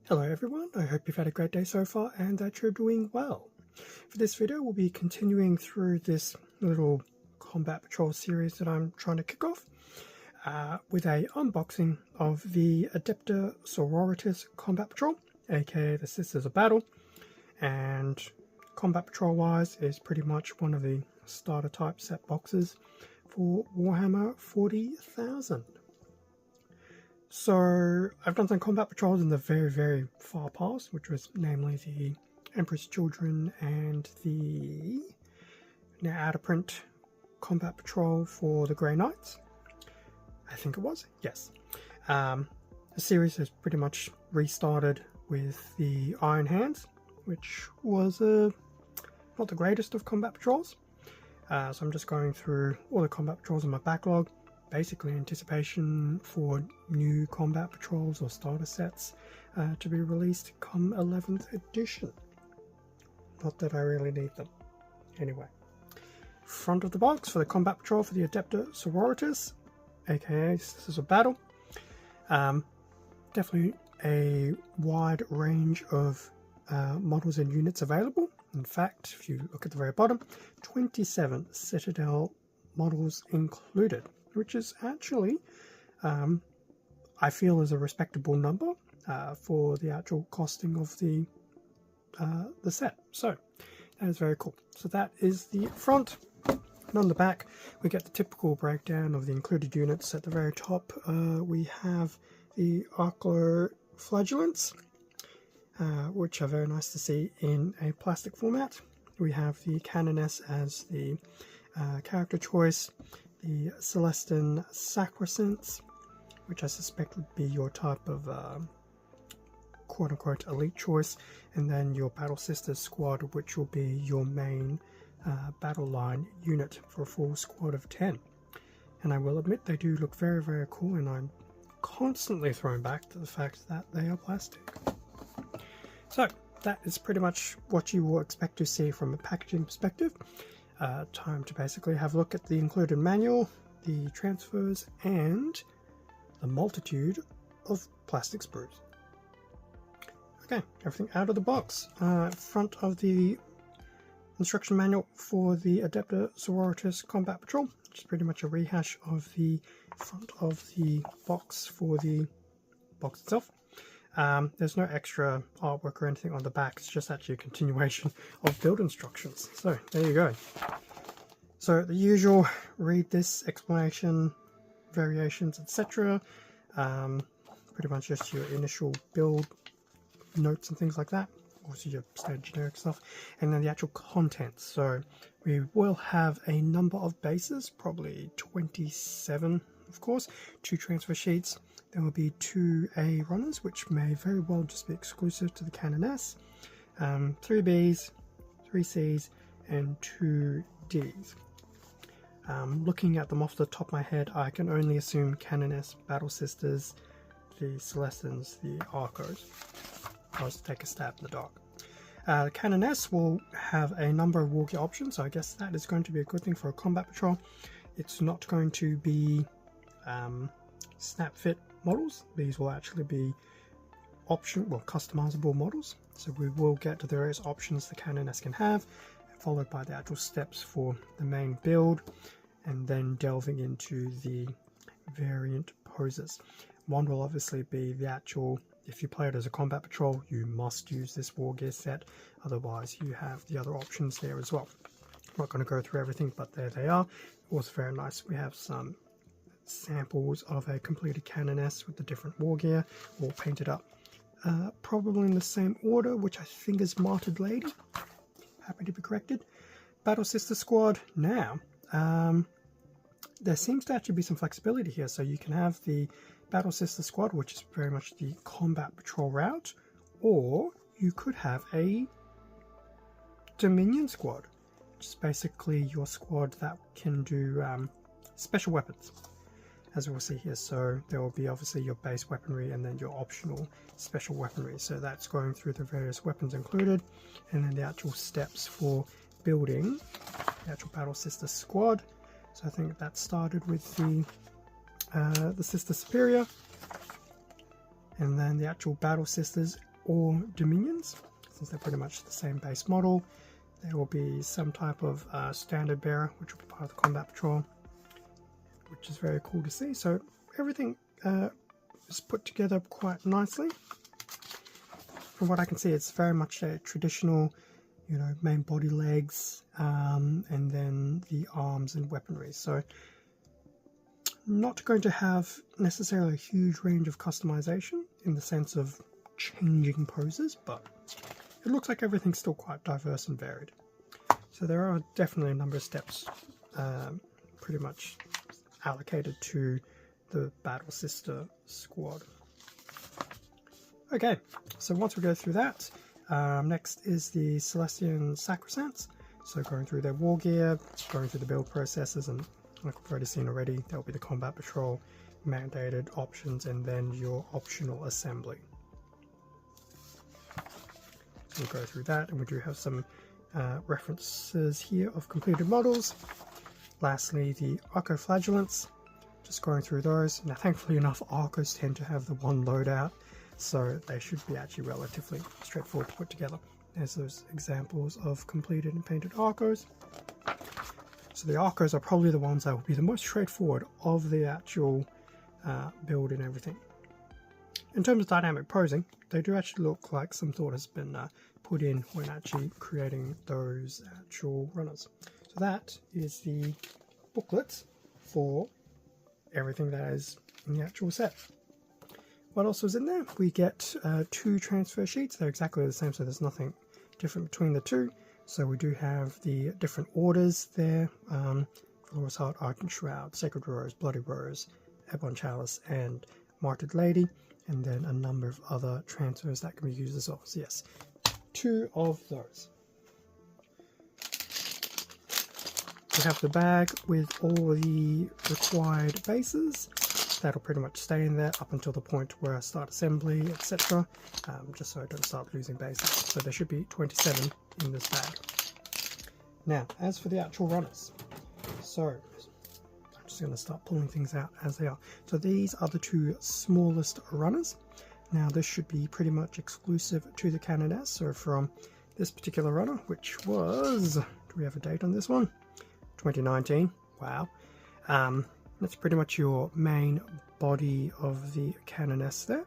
Hello everyone, I hope you've had a great day so far and that you're doing well. For this video we'll be continuing through this little combat patrol series that I'm trying to kick off with a unboxing of the Adepta Sororitas combat patrol, aka the Sisters of Battle, and combat patrol wise is pretty much one of the starter type set boxes for Warhammer 40,000. So I've done some combat patrols in the very far past, which was namely the Emperor's Children and the now out of print combat patrol for the Grey Knights. I think it was, yes. The series has pretty much restarted with the Iron Hands, which was not the greatest of combat patrols. So I'm just going through all the combat patrols in my backlog, basically in anticipation for new combat patrols or starter sets to be released come 11th edition. Not that I really need them. Anyway, front of the box for the combat patrol for the Adepta Sororitas, aka Sisters of Battle. Definitely a wide range of models and units available. In fact, if you look at the very bottom, 27 Citadel models included, which is actually, I feel, is a respectable number for the actual costing of the set. So that is very cool. So that is the front. And on the back, we get the typical breakdown of the included units. At the very top, we have the Arcler Flagellants, which are very nice to see in a plastic format. We have the Canoness as the character choice, the Celestin Sacrosanct, which I suspect would be your type of quote-unquote elite choice, and then your Battle Sisters squad, which will be your main battle line unit for a full squad of 10. And I will admit they do look very cool, and I'm constantly thrown back to the fact that they are plastic. So that is pretty much what you will expect to see from a packaging perspective. Time to basically have a look at the included manual, the transfers, and the multitude of plastic sprues. Okay, everything out of the box. Front of the instruction manual for the Adepta Sororitas Combat Patrol, which is pretty much a rehash of the front of the box for the box itself. There's no extra artwork or anything on the back, it's just actually a continuation of build instructions. So there you go. So the usual, read this, explanation, variations, etc. Pretty much just your initial build notes and things like that. Also your standard generic stuff. And then the actual contents. So we will have a number of bases, probably 27 of course, 2 transfer sheets. There will be 2 A runners, which may very well just be exclusive to the Canoness, 3 Bs, 3 Cs, and 2 Ds. Looking at them off the top of my head, I can only assume Canoness, Battle Sisters, the Celestins, the Arcos. I'll just take a stab in the dark. The Canoness will have a number of war gear options, so I guess that is going to be a good thing for a combat patrol. It's not going to be snap fit models. These will actually be customizable models, so we will get to the various options the Canoness can have, followed by the actual steps for the main build, and then delving into the variant poses. One will obviously be the actual, if you play it as a combat patrol, you must use this war gear set, otherwise you have the other options there as well. I'm not going to go through everything, but there they are. Also very nice, we have some samples of a completed Canoness with the different war gear all painted up, probably in the same order, which I think is Martyred Lady. Happy to be corrected. Battle Sister Squad. Now there seems to actually be some flexibility here, so you can have the Battle Sister Squad, which is very much the combat patrol route, or you could have a Dominion Squad, which is basically your squad that can do special weapons, as we'll see here. So there will be obviously your base weaponry and then your optional special weaponry. So that's going through the various weapons included, and then the actual steps for building the actual Battle Sister Squad. So I think that started with the Sister Superior, and then the actual Battle Sisters or Dominions, since they're pretty much the same base model. There will be some type of standard bearer, which will be part of the combat patrol, which is very cool to see. So everything is put together quite nicely. From what I can see, it's very much a traditional, you know, main body, legs, and then the arms and weaponry. So not going to have necessarily a huge range of customization in the sense of changing poses, but it looks like everything's still quite diverse and varied. So there are definitely a number of steps pretty much allocated to the Battle Sister squad. Okay, so once we go through that, next is the Celestian Sacrosancts. So going through their war gear, going through the build processes, and like we've already seen already, there'll be the combat patrol, mandated options, and then your optional assembly. So we'll go through that, and we do have some references here of completed models. Lastly, the Arcoflagellants, just going through those. Now thankfully enough, Arcos tend to have the one loadout, so they should be actually relatively straightforward to put together. There's those examples of completed and painted Arcos. So the Arcos are probably the ones that will be the most straightforward of the actual build and everything. In terms of dynamic posing, they do actually look like some thought has been put in when actually creating those actual runners. So that is the booklet for everything that is in the actual set. What else was in there? We get 2 transfer sheets. They're exactly the same, so there's nothing different between the two. So we do have the different orders there. Valorous Heart, Argent Shroud, Sacred Rose, Bloody Rose, Ebon Chalice, and Martyred Lady. And then a number of other transfers that can be used as well. So yes, 2 of those. We have the bag with all the required bases. That'll pretty much stay in there up until the point where I start assembly, etc. Just so I don't start losing bases. So there should be 27 in this bag. Now, as for the actual runners, so I'm just going to start pulling things out as they are. So these are the 2 smallest runners. Now this should be pretty much exclusive to the Canoness. So from this particular runner, which was, do we have a date on this one? 2019. Wow. That's pretty much your main body of the Canoness there.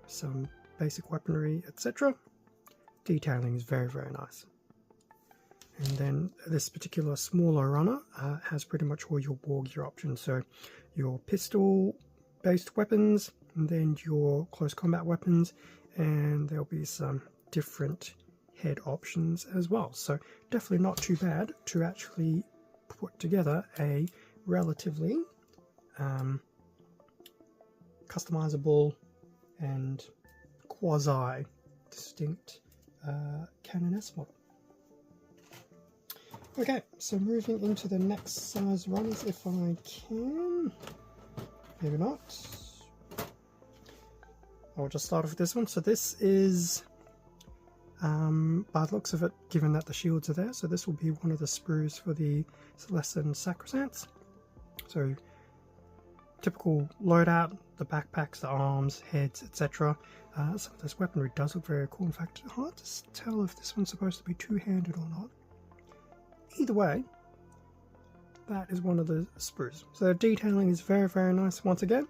Some basic weaponry, etc. Detailing is very, very nice. And then this particular smaller runner has pretty much all your war gear options. So your pistol-based weapons, and then your close combat weapons, and there'll be some different head options as well. So definitely not too bad to actually put together a relatively customizable and quasi distinct Canoness model. Okay, so moving into the next size runners if I can. Maybe not. I'll just start off with this one. So this is by the looks of it, given that the shields are there, so this will be one of the sprues for the Celestian Sacrosancts. So typical loadout, the backpacks, the arms, heads, etc. Some of this weaponry does look very cool. In fact, it's hard to tell if this one's supposed to be two-handed or not. Either way, that is one of the sprues. So the detailing is very, very nice once again.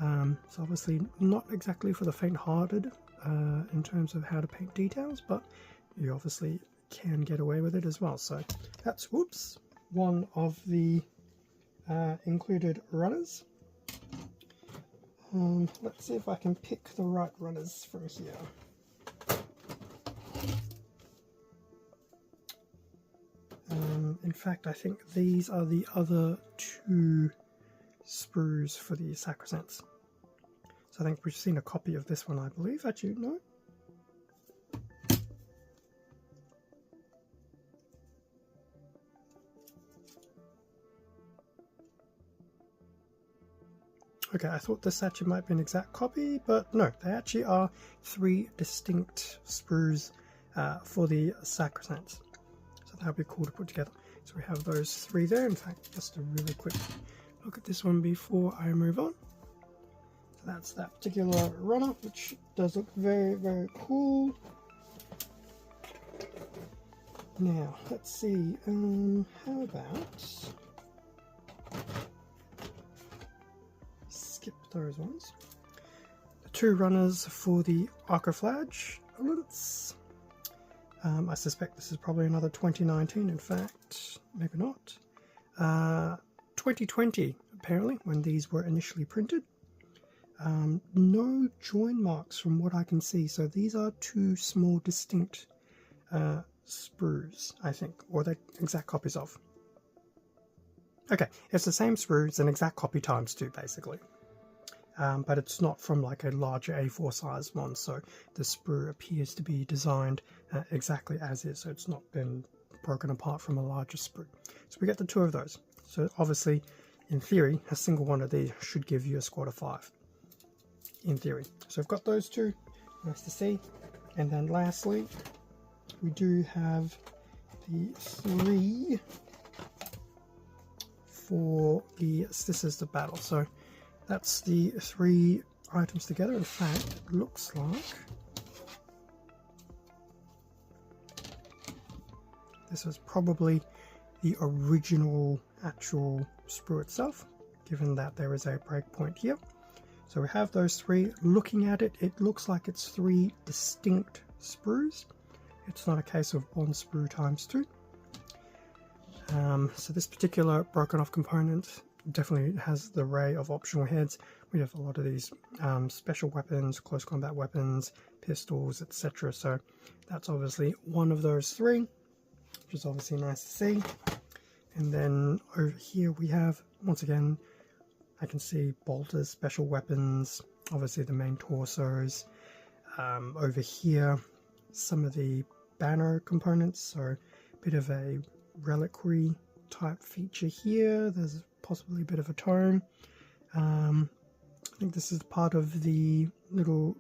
It's obviously not exactly for the faint-hearted in terms of how to paint details, but you obviously can get away with it as well. So that's, whoops, one of the included runners. Let's see if I can pick the right runners from here. In fact, I think these are the other 2 sprues for the Sacrosancts. So I think we've seen a copy of this one, I believe. Actually, no? Okay, I thought this actually might be an exact copy, but no, they actually are 3 distinct sprues for the Sacrosancts. So that would be cool to put together. So we have those 3 there. In fact, just a really quick look at this one before I move on. That's that particular runner, which does look very, very cool. Now, let's see, how about skip those ones. The two runners for the Arcoflage. I suspect this is probably another 2019, in fact, maybe not. 2020, apparently, when these were initially printed. No join marks from what I can see, so these are two small, distinct sprues, I think, or they're exact copies of. Okay, it's the same sprues, an exact copy times two, basically. But it's not from like a larger A4 size one, so the sprue appears to be designed exactly as is, so it's not been broken apart from a larger sprue. So we get the two of those. So obviously, in theory, a single one of these should give you a squad of 5. In theory. So I've got those two, nice to see. And then lastly, we do have the 3 for the Sisters of Battle. So that's the 3 items together. In fact, it looks like this is probably the original actual sprue itself, given that there is a breakpoint here. So we have those 3. Looking at it, it looks like it's 3 distinct sprues. It's not a case of one sprue times 2. So this particular broken off component definitely has the array of optional heads. We have a lot of these special weapons, close combat weapons, pistols, etc. So that's obviously one of those 3, which is obviously nice to see. And then over here we have, once again, I can see bolters, special weapons, obviously the main torsos. Over here, some of the banner components, so a bit of a reliquary type feature here. There's possibly a bit of a tome. I think this is part of the little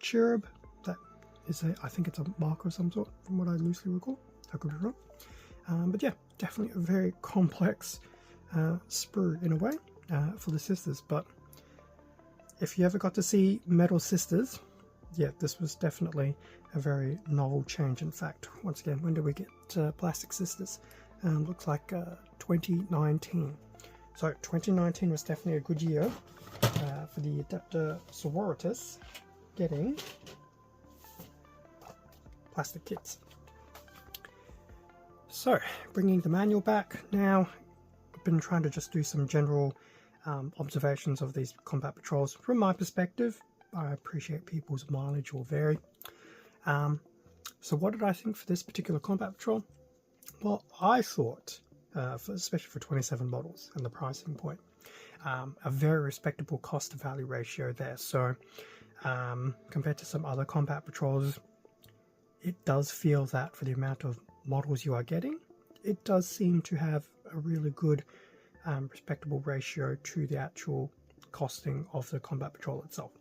cherub that is I think it's a mark of some sort, from what I loosely recall. I could be wrong. But yeah, definitely a very complex sprue in a way for the Sisters. But if you ever got to see Metal Sisters, yeah, this was definitely a very novel change. In fact, once again, when did we get Plastic Sisters? Looks like 2019. So 2019 was definitely a good year for the Adepta Sororitas getting plastic kits. So, bringing the manual back now, I've been trying to just do some general observations of these combat patrols. From my perspective, I appreciate people's mileage will vary. So what did I think for this particular combat patrol? Well, I thought, especially for 27 models and the pricing point, a very respectable cost to value ratio there. So compared to some other combat patrols, it does feel that for the amount of models you are getting, it does seem to have a really good respectable ratio to the actual costing of the combat patrol itself.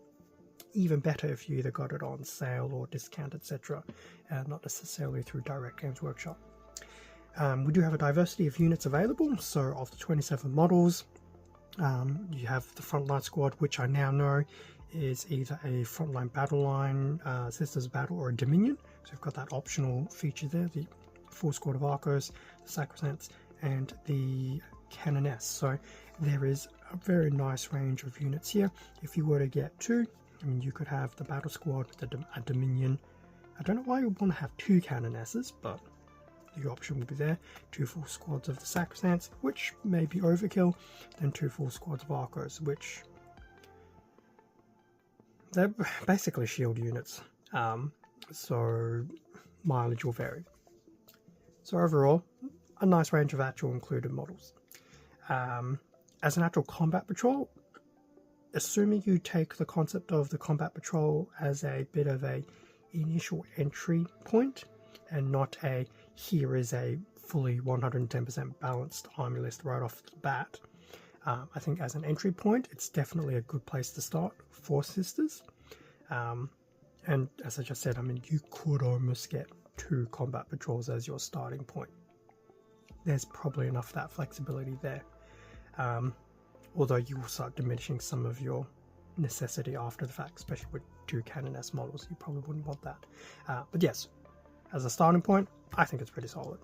Even better if you either got it on sale or discount, etc., not necessarily through Direct Games Workshop. We do have a diversity of units available. So of the 27 models, you have the Frontline Squad, which I now know is either a Frontline Battle Line, Sisters Battle, or a Dominion. So you've got that optional feature there, the full squad of Arcos, the Sacrosancts, and the Canoness. So there is a very nice range of units here. If you were to get 2, I mean, you could have the Battle Squad with a Dominion. I don't know why you would want to have 2 Canonesses, but the option will be there. 2 full squads of the Sacrosancts, which may be overkill, then 2 full squads of Arcos, which they're basically shield units. So mileage will vary. So overall, a nice range of actual included models. As an actual combat patrol, assuming you take the concept of the combat patrol as a bit of a initial entry point and not a here is a fully 110% balanced army list right off the bat, I think as an entry point it's definitely a good place to start for Sisters. And as I just said, I mean, you could almost get 2 combat patrols as your starting point. There's probably enough of that flexibility there. although you will start diminishing some of your necessity after the fact, especially with 2 Canon S models. You probably wouldn't want that. But yes, as a starting point, I think it's pretty solid.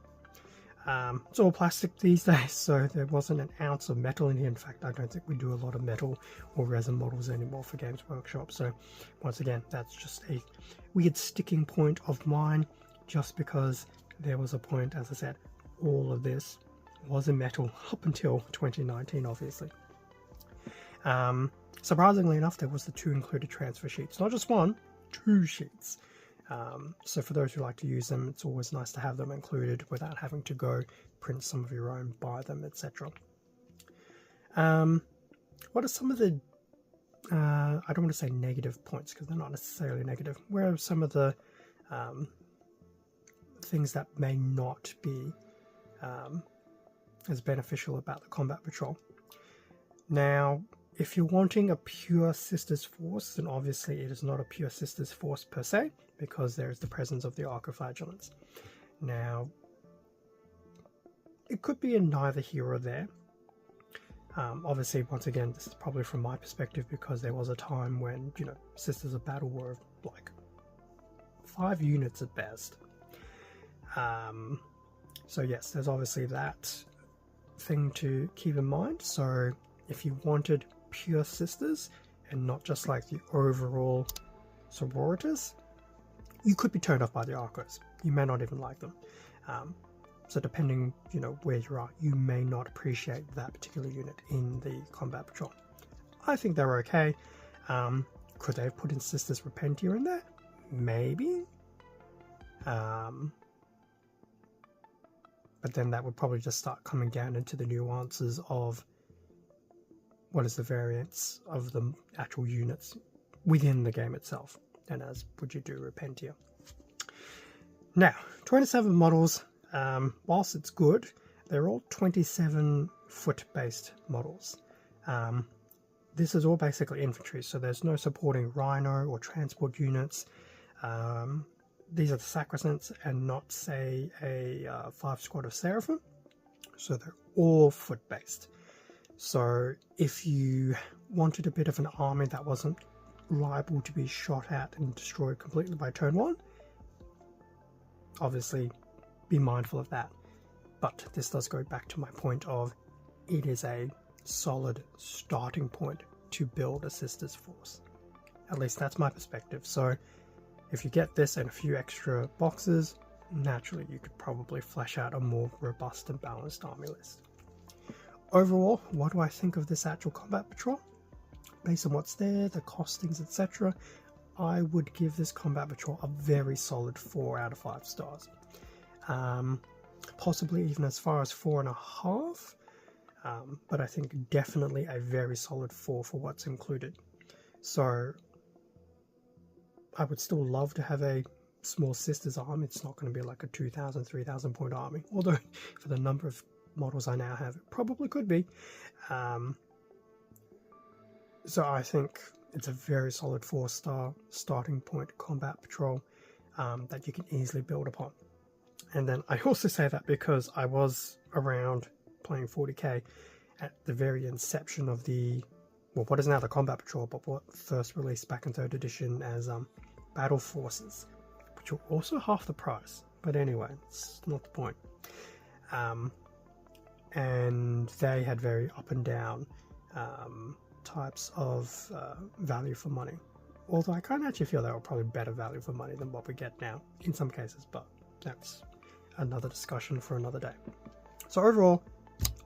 It's all plastic these days, so there wasn't an ounce of metal in here. In fact, I don't think we do a lot of metal or resin models anymore for Games Workshop. So once again, that's just a weird sticking point of mine, just because there was a point, as I said, all of this was in metal up until 2019, obviously. Surprisingly enough, there was the 2 included transfer sheets, not just 1, 2 sheets. So for those who like to use them, it's always nice to have them included without having to go print some of your own, buy them, etc. What are some of the, I don't want to say negative points because they're not necessarily negative. Where are some of the things that may not be as beneficial about the Combat Patrol? Now, if you're wanting a pure Sisters Force, then obviously it is not a pure Sisters Force per se, because there is the presence of the Archiflagellants. Now, it could be in neither here or there. Obviously, once again, this is probably from my perspective, because there was a time when, you know, Sisters of Battle were like 5 units at best. So yes, there's obviously that thing to keep in mind. So if you wanted pure Sisters and not just like the overall Sororitas, you could be turned off by the Archos. You may not even like them. So depending, you know, where you are, you may not appreciate that particular unit in the Combat Patrol. I think they're okay. Could they have put in Sisters Repentia in there? Maybe. But then that would probably just start coming down into the nuances of what is the variance of the actual units within the game itself, and as would you do Repentia. Now, 27 models, whilst it's good, they're all 27 foot based models. This is all basically infantry, so there's no supporting Rhino or transport units. These are the Sacrosancts and not, say, a 5 squad of Seraphim. So they're all foot based. So if you wanted a bit of an army that wasn't liable to be shot at and destroyed completely by turn 1, obviously be mindful of that. But this does go back to my point of it is a solid starting point to build a Sisters Force. At least that's my perspective. So if you get this and a few extra boxes, naturally you could probably flesh out a more robust and balanced army list. Overall, what do I think of this actual Combat Patrol? Based on what's there, the costings, etc., I would give this Combat Patrol a very solid 4 out of 5 stars. Possibly even as far as 4.5, but I think definitely a very solid 4 for what's included. So I would still love to have a small Sisters army. It's not going to be like a 2,000, 3,000 point army, although for the number of models I now have, it probably could be. So I think it's a very solid 4-star starting point Combat Patrol that you can easily build upon. And then I also say that because I was around playing 40k at the very inception of the, well, what is now the Combat Patrol, but what first released back in 3rd edition as Battle Forces, which were also half the price. But anyway, it's not the point. And they had very up and down types of value for money. Although I kind of actually feel they were probably better value for money than what we get now in some cases, but that's another discussion for another day. So overall,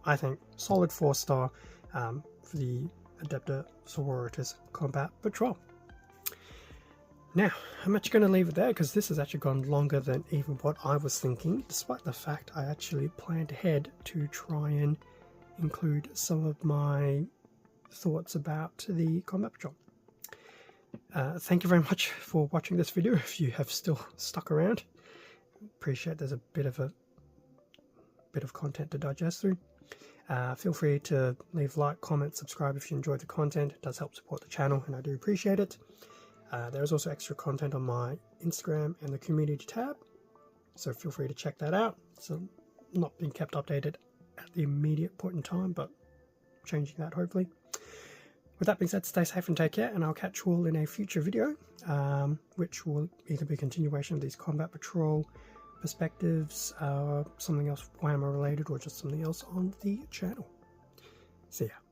I think solid 4-star for the Adepta Sororitas Combat Patrol. Now, I'm actually going to leave it there because this has actually gone longer than even what I was thinking, despite the fact I actually planned ahead to try and include some of my thoughts about the Combat Patrol. Thank you very much for watching this video if you have still stuck around. Appreciate there's a bit of content to digest through. Feel free to leave a like, comment, subscribe if you enjoyed the content. It does help support the channel and I do appreciate it. There is also extra content on my Instagram and the community tab, so feel free to check that out. So not being kept updated at the immediate point in time, but changing that hopefully. With that being said, stay safe and take care, and I'll catch you all in a future video, which will either be a continuation of these combat patrol perspectives, something else Warhammer related, or just something else on the channel. See ya.